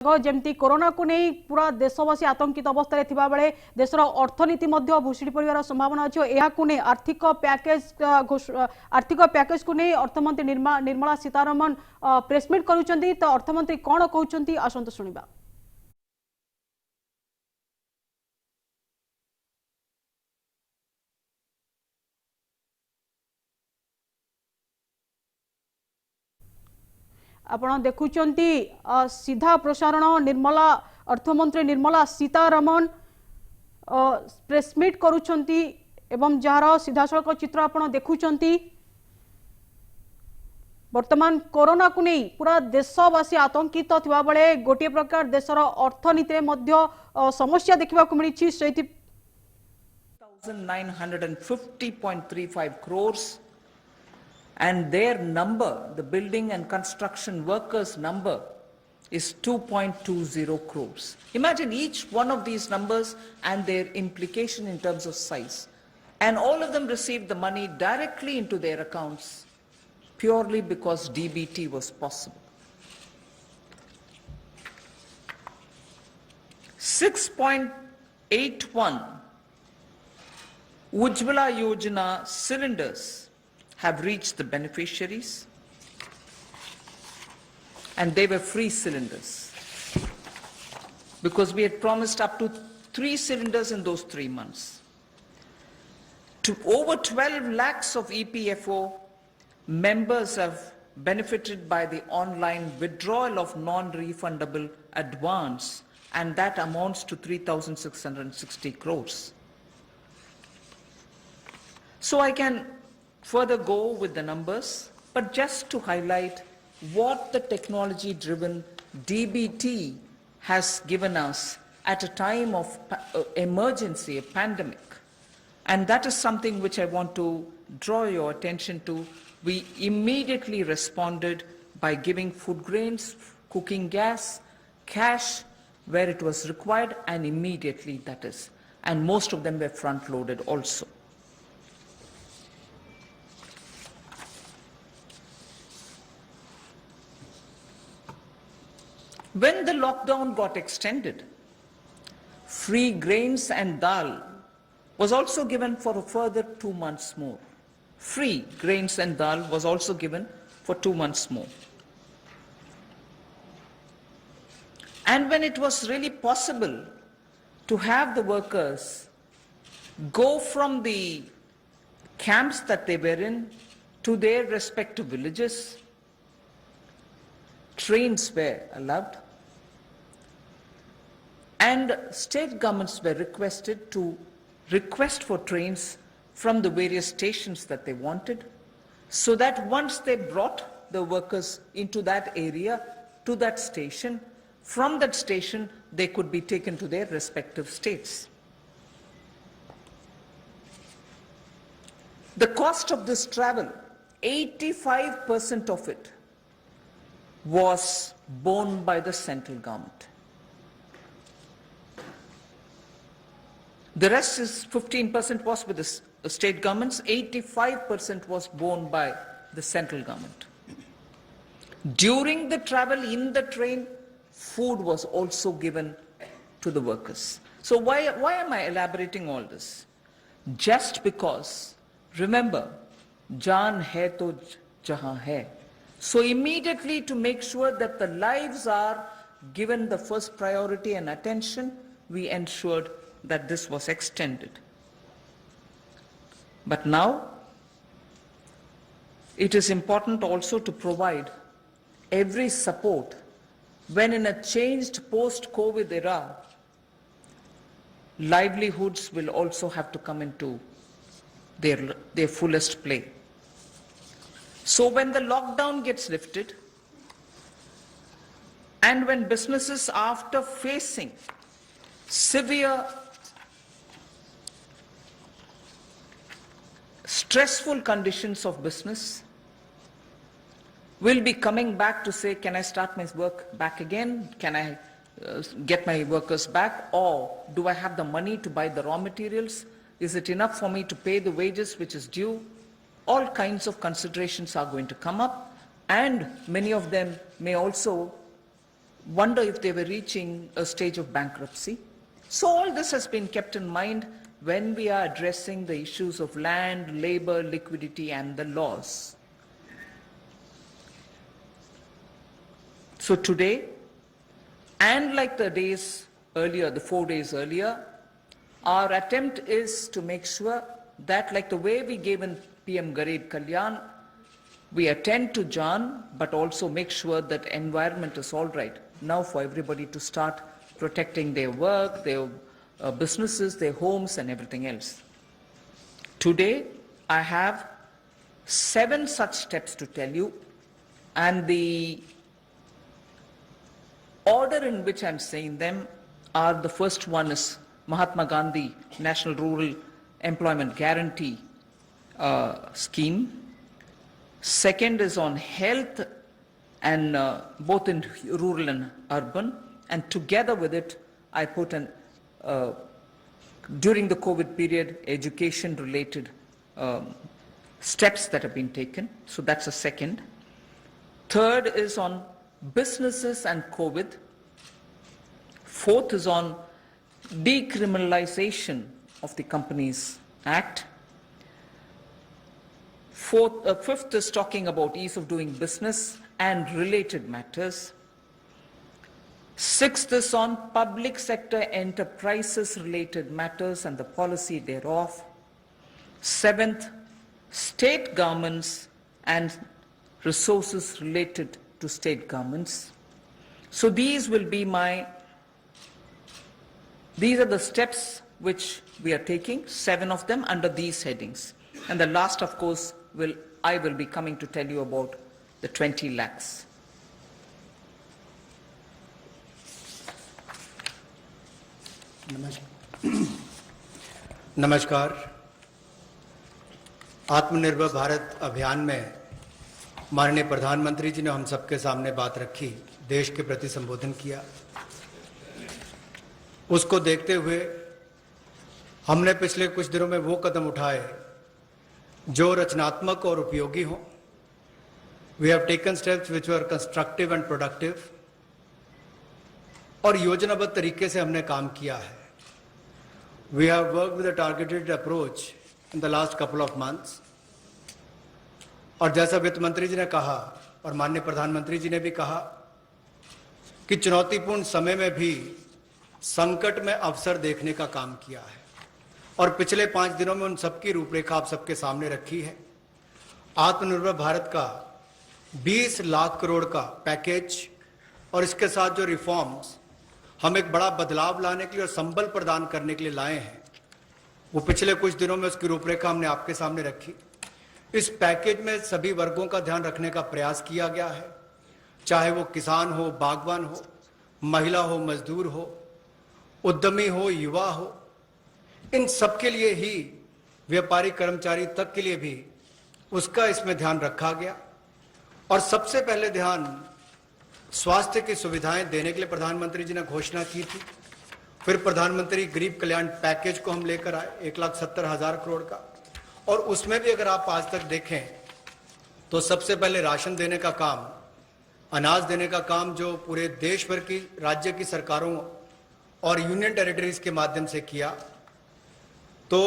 जमती कोरोना को नहीं पूरा देशवासी आतंकित अवस्था थिबा बेले देशर अर्थनीति मध्य भुशुड़ी पड़िबार संभावना अछि। एहाकु नै आर्थिक पैकेज को नहीं अर्थमंत्री निर्मला सीतारमण प्रेसमिट करूछंती। तो अर्थमंत्री कोन कहउछंती आसंत सुनिबा। आपण देखुचंती सीधा प्रसारण निर्मला अर्थमंत्री निर्मला सीतारमण प्रेसमिट करूछंती एवं जार सीधासलख चित्र आपण देखुचंती। वर्तमान कोरोना को नहीं पूरा देशवासी आतंकित थिबा बेले गोटे प्रकार देशर अर्थनीति मध्य समस्या देखा मिली। 1950.35 crores. And their number, the building and construction workers number, is 2.20 crores. Imagine each one of these numbers and their implication in terms of size. And all of them received the money directly into their accounts purely because DBT was possible. 6.81 Ujjwala Yojana cylinders have reached the beneficiaries, and they were free cylinders because we had promised up to 3 cylinders in those 3 months. To over 12 lakhs of EPFO members have benefited by the online withdrawal of non-refundable advance, and that amounts to 3,660 crores. So I can further go with the numbers, but just to highlight what the technology-driven DBT has given us at a time of emergency, a pandemic. And that is something which I want to draw your attention to. We immediately responded by giving food grains, cooking gas, cash where it was required, and immediately, that is. And most of them were front-loaded also. When the lockdown got extended, free grains and dal was also given for a further 2 months more. Free grains and dal was also given for 2 months more. And when it was really possible to have the workers go from the camps that they were in to their respective villages, trains were allowed, and state governments were requested to request for trains from the various stations that they wanted, so that once they brought the workers into that area, to that station, from that station they could be taken to their respective states. The cost of this travel, 85% of it was borne by the central government. The rest is 15% was with the state governments, 85% was borne by the central government. During the travel in the train, food was also given to the workers. So why am I elaborating all this? Just because, remember, jaan hai to jahan hai. So immediately, to make sure that the lives are given the first priority and attention, we ensured that this was extended. But now, it is important also to provide every support when in a changed post-COVID era, livelihoods will also have to come into their fullest play. So when the lockdown gets lifted, and when businesses, after facing severe, stressful conditions of business, will be coming back to say, can I start my work back again? Can I get my workers back? Or do I have the money to buy the raw materials? Is it enough for me to pay the wages which is due? All kinds of considerations are going to come up, and many of them may also wonder if they were reaching a stage of bankruptcy. So all this has been kept in mind when we are addressing the issues of land, labor, liquidity, and the laws. So today, and like the days earlier, the 4 days earlier, our attempt is to make sure that, like the way we gave in PM Garib Kalyan, we attend to Jan, but also make sure that environment is all right now for everybody to start protecting their work, their businesses, their homes, and everything else. Today, I have 7 such steps to tell you, and the order in which I'm saying them are: the first one is Mahatma Gandhi National Rural Employment Guarantee Scheme. Second is on health, and both in rural and urban. And together with it, I put an during the COVID period, education-related steps that have been taken. So that's a second. Third is on businesses and COVID. Fourth is on decriminalization of the Companies Act. Fifth is talking about ease of doing business and related matters. Sixth is on public sector enterprises related matters and the policy thereof. Seventh, state governments and resources related to state governments. So these are the steps which we are taking, 7 of them under these headings. And the last, of course, I will be coming to tell you about the 20 lakhs. नमस्कार। आत्मनिर्भर भारत अभियान में माननीय प्रधानमंत्री जी ने हम सबके सामने बात रखी, देश के प्रति संबोधन किया। उसको देखते हुए हमने पिछले कुछ दिनों में वो कदम उठाए जो रचनात्मक और उपयोगी हों। We have taken steps which were constructive and productive, और योजनाबद्ध तरीके से हमने काम किया है। We have worked with a targeted approach in the last couple of months. और जैसा वित्त मंत्री जी ने कहा और माननीय प्रधानमंत्री जी ने भी कहा कि चुनौतीपूर्ण समय में भी संकट में अवसर देखने का काम किया है, और पिछले 5 दिनों में उन सबकी रूपरेखा आप सबके सामने रखी है। आत्मनिर्भर भारत का 20 लाख करोड़ का पैकेज और इसके साथ जो रिफॉर्म्स हम एक बड़ा बदलाव लाने के लिए और संबल प्रदान करने के लिए लाए हैं, वो पिछले कुछ दिनों में उसकी रूपरेखा हमने आपके सामने रखी। इस पैकेज में सभी वर्गों का ध्यान रखने का प्रयास किया गया है, चाहे वो किसान हो, बागवान हो, महिला हो, मजदूर हो, उद्यमी हो, युवा हो, इन सबके लिए ही, व्यापारी कर्मचारी तक के लिए भी उसका इसमें ध्यान रखा गया। और सबसे पहले ध्यान स्वास्थ्य की सुविधाएं देने के लिए प्रधानमंत्री जी ने घोषणा की थी। फिर प्रधानमंत्री गरीब कल्याण पैकेज को हम लेकर आए 1,70,000 करोड़ का, और उसमें भी अगर आप आज तक देखें तो सबसे पहले राशन देने का काम, अनाज देने का काम जो पूरे देश भर की राज्य की सरकारों और यूनियन टेरिटरीज के माध्यम से किया, तो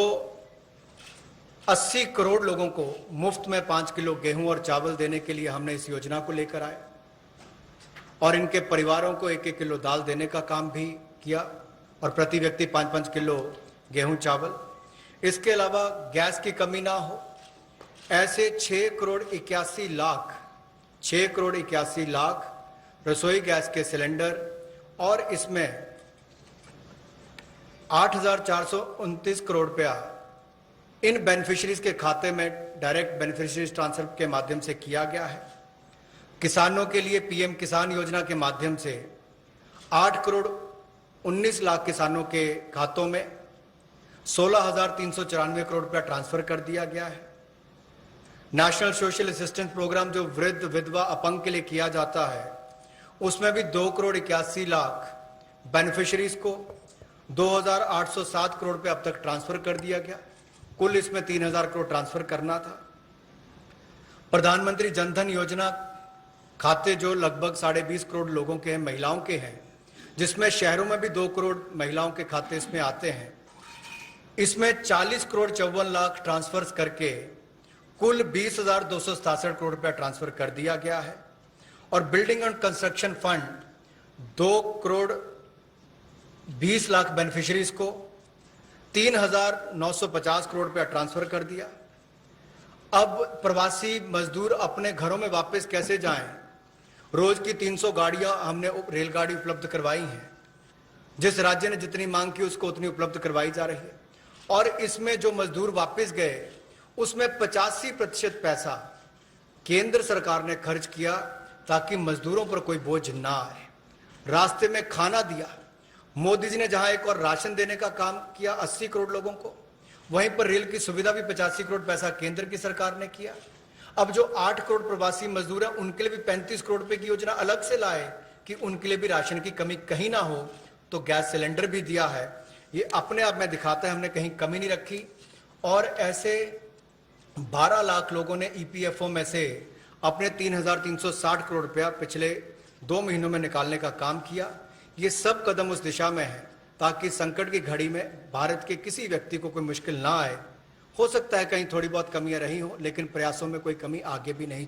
80 करोड़ लोगों को मुफ्त में 5 किलो गेहूं और चावल देने के लिए हमने इस योजना को लेकर आए, और इनके परिवारों को 1-1 किलो दाल देने का काम भी किया, और प्रति व्यक्ति 5-5 किलो गेहूं चावल। इसके अलावा गैस की कमी ना हो, ऐसे 6 करोड़ 81 लाख रसोई गैस के सिलेंडर, और इसमें 8,429 करोड़ रुपया इन बेनिफिशियरीज के खाते में डायरेक्ट बेनिफिशियरीज ट्रांसफर के माध्यम से किया गया है। किसानों के लिए पीएम किसान योजना के माध्यम से 8 करोड़ 19 लाख किसानों के खातों में 16,394 करोड़ रुपया ट्रांसफर कर दिया गया है। नेशनल सोशल असिस्टेंस प्रोग्राम जो वृद्ध, विधवा, अपंग के लिए किया जाता है, उसमें भी 2 करोड़ 81 लाख बेनिफिशियरीज को 2,807 करोड़ रुपया अब तक ट्रांसफर कर दिया गया। कुल इसमें 3,000 करोड़ ट्रांसफर करना था। प्रधानमंत्री जनधन योजना खाते जो लगभग 20.5 करोड़ लोगों के हैं, महिलाओं के हैं, जिसमें शहरों में भी 2 करोड़ महिलाओं के खाते इसमें आते हैं। इसमें 40 करोड़ 54 लाख ट्रांसफर्स करके कुल 20,267 करोड़ रुपया ट्रांसफर कर दिया गया है। और building and construction fund 2 crore 20 lakh beneficiaries को 3,950 करोड़ रुपया ट्रांसफर कर दिया। अब प्रवासी मजदूर अपने घरों में वापस कैसे जाएं? रोज की 300 गाड़ियां हमने रेलगाड़ी उपलब्ध करवाई हैं। जिस राज्य ने जितनी मांग की उसको उतनी उपलब्ध करवाई जा रही है। और इसमें जो मजदूर वापस गए उसमें 85% पैसा केंद्र सरकार ने खर्च किया ताकि मजदूरों पर कोई बोझ ना आए। रास्ते में खाना दिया। मोदी जी ने जहां एक और राशन देने का काम किया 80 करोड़ लोगों को, वहीं पर रेल की सुविधा भी 85 करोड़ पैसा केंद्र की सरकार ने किया। अब जो 8 करोड़ प्रवासी मजदूर हैं उनके लिए भी 35 करोड़ रुपए की योजना अलग से लाए कि उनके लिए भी राशन की कमी कहीं ना हो। तो गैस सिलेंडर भी दिया है। ये अपने आप में दिखाता है हमने कहीं कमी नहीं रखी। और ऐसे 12 लाख लोगों ने ईपीएफओ में से अपने 3,360 करोड़ रुपया पिछले 2 महीनों में निकालने का काम किया। ये सब कदम उस दिशा में है ताकि संकट की घड़ी में भारत के किसी व्यक्ति को कोई मुश्किल ना आए। हो सकता है कहीं थोड़ी बहुत कमियां रही हो, लेकिन प्रयासों में कोई कमी आगे भी नहीं